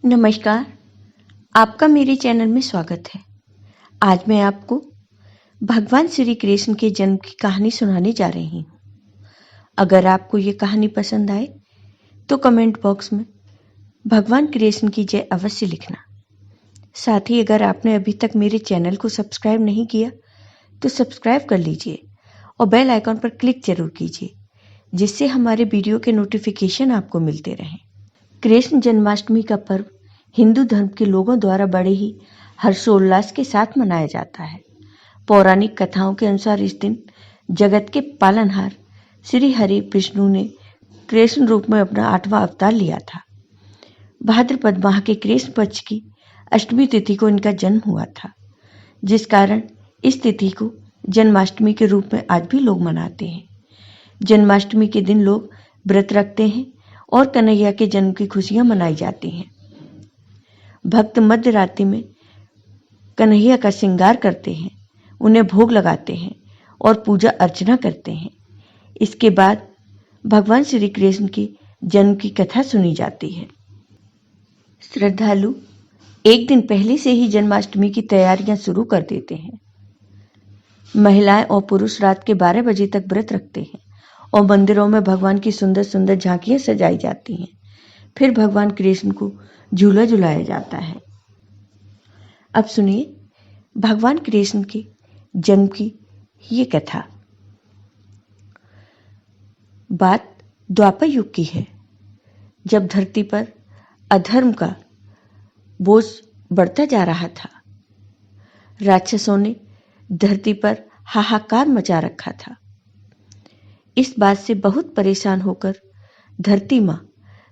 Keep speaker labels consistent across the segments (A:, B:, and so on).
A: नमस्कार, आपका मेरे चैनल में स्वागत है। आज मैं आपको भगवान श्री कृष्ण के जन्म की कहानी सुनाने जा रही हूँ। अगर आपको ये कहानी पसंद आए तो कमेंट बॉक्स में भगवान कृष्ण की जय अवश्य लिखना। साथ ही अगर आपने अभी तक मेरे चैनल को सब्सक्राइब नहीं किया तो सब्सक्राइब कर लीजिए और बेल आइकॉन पर क्लिक जरूर कीजिए, जिससे हमारे वीडियो के नोटिफिकेशन आपको मिलते रहें। कृष्ण जन्माष्टमी का पर्व हिंदू धर्म के लोगों द्वारा बड़े ही हर्षोल्लास के साथ मनाया जाता है। पौराणिक कथाओं के अनुसार इस दिन जगत के पालनहार श्री हरि विष्णु ने कृष्ण रूप में अपना 8वां अवतार लिया था। भाद्रपद माह के कृष्ण पक्ष की अष्टमी तिथि को इनका जन्म हुआ था, जिस कारण इस तिथि को जन्माष्टमी के रूप में आज भी लोग मनाते हैं। जन्माष्टमी के दिन लोग व्रत रखते हैं और कन्हैया के जन्म की खुशियां मनाई जाती हैं। भक्त मध्य रात्रि में कन्हैया का श्रृंगार करते हैं, उन्हें भोग लगाते हैं और पूजा अर्चना करते हैं। इसके बाद भगवान श्री कृष्ण के जन्म की कथा सुनी जाती है। श्रद्धालु एक दिन पहले से ही जन्माष्टमी की तैयारियां शुरू कर देते हैं। महिलाएं और पुरुष रात के 12 बजे तक व्रत रखते हैं और मंदिरों में भगवान की सुंदर सुंदर झांकियां सजाई जाती हैं। फिर भगवान कृष्ण को झूला झुलाया जाता है। अब सुनिए भगवान कृष्ण के जन्म की ये कथा। बात द्वापर युग की है, जब धरती पर अधर्म का बोझ बढ़ता जा रहा था। राक्षसों ने धरती पर हाहाकार मचा रखा था। इस बात से बहुत परेशान होकर धरती माँ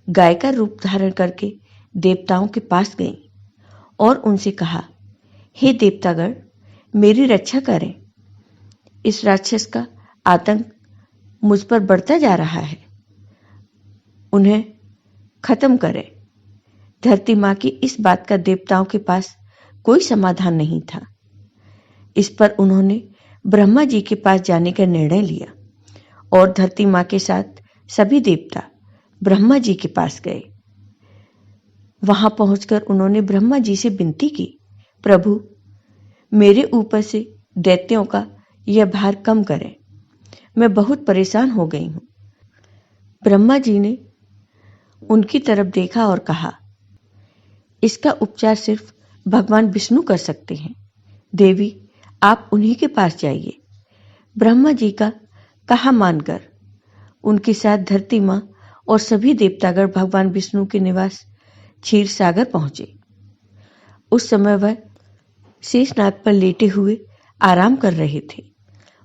A: गाय का रूप धारण करके देवताओं के पास गईं और उनसे कहा, हे देवतागण, मेरी रक्षा करें। इस राक्षस का आतंक मुझ पर बढ़ता जा रहा है, उन्हें खत्म करें। धरती माँ की इस बात का देवताओं के पास कोई समाधान नहीं था। इस पर उन्होंने ब्रह्मा जी के पास जाने का निर्णय लिया और धरती माँ के साथ सभी देवता ब्रह्मा जी के पास गए। वहां पहुंचकर उन्होंने ब्रह्मा जी से विनती की, प्रभु, मेरे ऊपर से दैत्यों का यह भार कम करें, मैं बहुत परेशान हो गई हूं। ब्रह्मा जी ने उनकी तरफ देखा और कहा, इसका उपचार सिर्फ भगवान विष्णु कर सकते हैं। देवी, आप उन्हीं के पास जाइए। ब्रह्मा जी का कहा मानकर उनके साथ धरती माँ और सभी देवतागण भगवान विष्णु के निवास क्षीर सागर पहुंचे। उस समय वह शेषनाग पर लेटे हुए आराम कर रहे थे।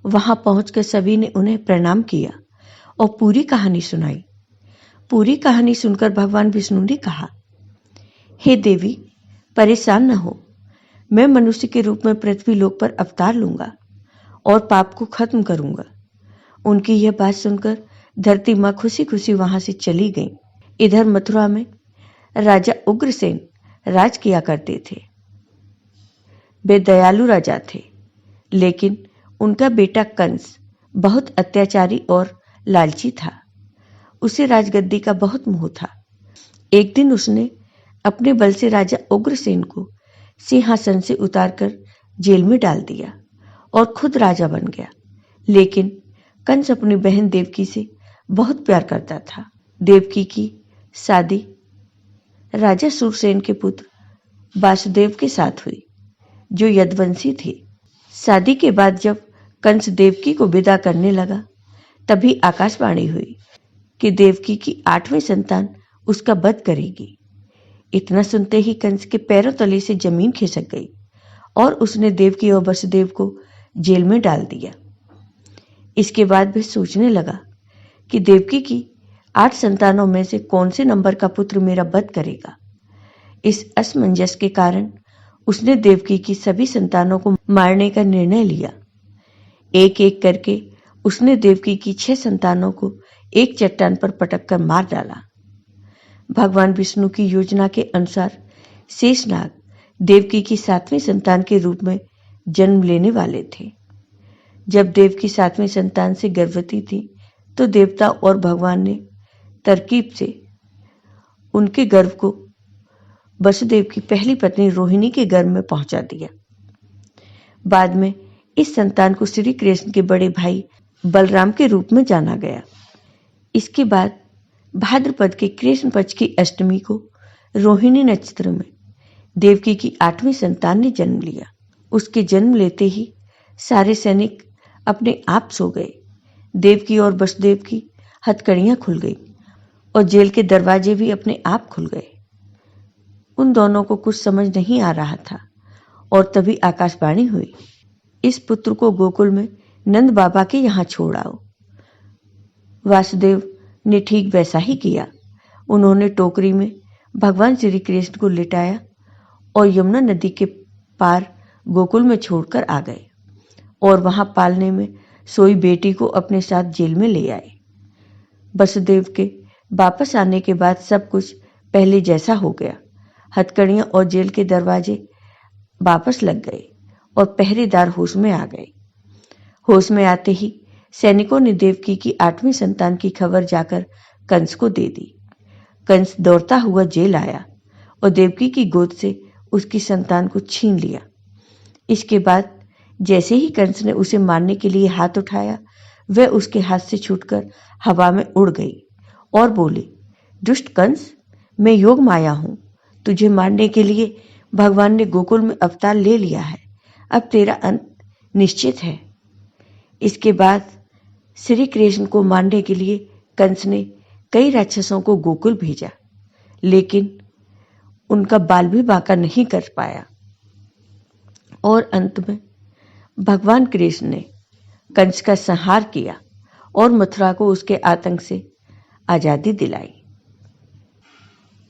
A: वहां पहुंचकर सभी ने उन्हें प्रणाम किया और पूरी कहानी सुनाई। पूरी कहानी सुनकर भगवान विष्णु ने कहा, हे देवी, परेशान न हो, मैं मनुष्य के रूप में पृथ्वी लोक पर अवतार लूंगा और पाप को खत्म करूंगा। उनकी यह बात सुनकर धरती माँ खुशी खुशी वहां से चली गई। इधर मथुरा में राजा उग्रसेन राज किया करते थे। वे दयालु राजा थे, लेकिन उनका बेटा कंस बहुत अत्याचारी और लालची था। उसे राजगद्दी का बहुत मोह था। एक दिन उसने अपने बल से राजा उग्रसेन को सिंहासन से उतारकर जेल में डाल दिया और खुद राजा बन गया। लेकिन कंस अपनी बहन देवकी से बहुत प्यार करता था। देवकी की शादी राजा सूरसेन के पुत्र वासुदेव के साथ हुई, जो यदुवंशी थे। शादी के बाद जब कंस देवकी को विदा करने लगा, तभी आकाशवाणी हुई कि देवकी की 8वीं संतान उसका वध करेगी। इतना सुनते ही कंस के पैरों तले से जमीन खिसक गई और उसने देवकी और वसुदेव को जेल में डाल दिया। इसके बाद वह सोचने लगा कि देवकी की 8 संतानों में से कौन से नंबर का पुत्र मेरा वध करेगा। इस असमंजस के कारण उसने देवकी की सभी संतानों को मारने का निर्णय लिया। एक एक करके उसने देवकी की 6 संतानों को एक चट्टान पर पटक कर मार डाला। भगवान विष्णु की योजना के अनुसार शेषनाग देवकी की 7वीं संतान के रूप में जन्म लेने वाले थे। जब देवकी 7वीं संतान से गर्भवती थी, तो देवता और भगवान ने तरकीब से उनके गर्भ को वसुदेव की पहली पत्नी रोहिणी के गर्भ में पहुंचा दिया। बाद में इस संतान को श्री कृष्ण के बड़े भाई बलराम के रूप में जाना गया। इसके बाद भाद्रपद के कृष्ण पक्ष की अष्टमी को रोहिणी नक्षत्र में देवकी की 8वीं संतान ने जन्म लिया। उसके जन्म लेते ही सारे सैनिक अपने आप सो गए। देवकी और वसुदेव की हथकड़ियां खुल गई और जेल के दरवाजे भी अपने आप खुल गए। उन दोनों को कुछ समझ नहीं आ रहा था और तभी आकाशवाणी हुई, इस पुत्र को गोकुल में नंद बाबा के यहाँ छोड़ आओ। वासुदेव ने ठीक वैसा ही किया। उन्होंने टोकरी में भगवान श्री कृष्ण को लिटाया और यमुना नदी के पार गोकुल में छोड़कर आ गए और वहां पालने में सोई बेटी को अपने साथ जेल में ले आए। वसुदेव के वापस आने के बाद सब कुछ पहले जैसा हो गया। हथकड़ियां और जेल के दरवाजे वापस लग गए और पहरेदार होश में आ गए। होश में आते ही सैनिकों ने देवकी की 8वीं संतान की खबर जाकर कंस को दे दी। कंस दौड़ता हुआ जेल आया और देवकी की गोद से उसकी संतान को छीन लिया। इसके बाद जैसे ही कंस ने उसे मारने के लिए हाथ उठाया, वह उसके हाथ से छूटकर हवा में उड़ गई और बोली, दुष्ट कंस, मैं योग माया हूं। तुझे मारने के लिए भगवान ने गोकुल में अवतार ले लिया है। अब तेरा अंत निश्चित है। इसके बाद श्री कृष्ण को मारने के लिए कंस ने कई राक्षसों को गोकुल भेजा, लेकिन उनका बाल भी बांका नहीं कर पाया और अंत में भगवान कृष्ण ने कंस का संहार किया और मथुरा को उसके आतंक से आजादी दिलाई।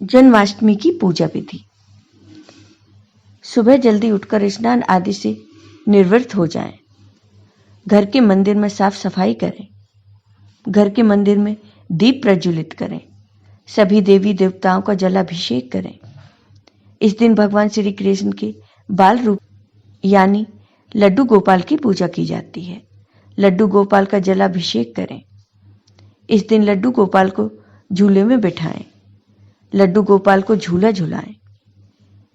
A: जन्माष्टमी की पूजा विधि। सुबह जल्दी उठकर स्नान आदि से निवृत्त हो जाएं। घर के मंदिर में साफ सफाई करें। घर के मंदिर में दीप प्रज्वलित करें। सभी देवी देवताओं का जलाभिषेक करें। इस दिन भगवान श्री कृष्ण के बाल रूप यानी लड्डू गोपाल की पूजा की जाती है। लड्डू गोपाल का जलाभिषेक करें। इस दिन लड्डू गोपाल को झूले में बिठाएं। लड्डू गोपाल को झूला झुलाएं।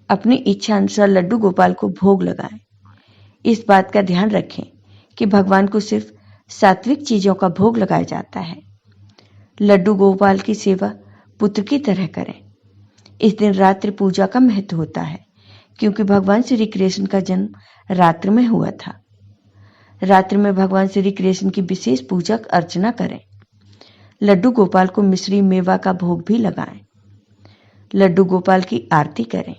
A: अपनी इच्छा अनुसार लड्डू गोपाल को भोग लगाएं। इस बात का ध्यान रखें कि भगवान को सिर्फ सात्विक चीजों का भोग लगाया जाता है। लड्डू गोपाल की सेवा पुत्र की तरह करें। इस दिन रात्रि पूजा का महत्व होता है, क्योंकि भगवान श्री कृष्ण का जन्म रात्रि में हुआ था। रात्रि में भगवान श्री कृष्ण की विशेष पूजा अर्चना करें। लड्डू गोपाल को मिश्री मेवा का भोग भी लगाएं। लड्डू गोपाल की आरती करें।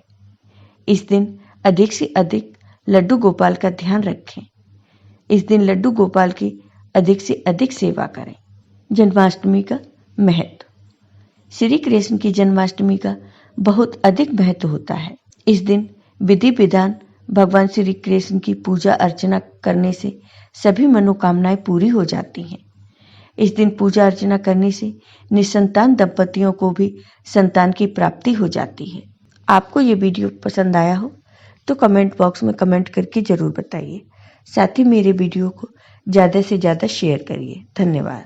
A: इस दिन अधिक से अधिक लड्डू गोपाल का ध्यान रखें। इस दिन लड्डू गोपाल की अधिक से अधिक सेवा करें। जन्माष्टमी का महत्व। श्री कृष्ण की जन्माष्टमी का बहुत अधिक महत्व होता है। इस दिन विधि विधान भगवान श्री कृष्ण की पूजा अर्चना करने से सभी मनोकामनाएं पूरी हो जाती हैं। इस दिन पूजा अर्चना करने से निसंतान दंपतियों को भी संतान की प्राप्ति हो जाती है। आपको ये वीडियो पसंद आया हो तो कमेंट बॉक्स में कमेंट करके जरूर बताइए। साथ ही मेरे वीडियो को ज़्यादा से ज़्यादा शेयर करिए। धन्यवाद।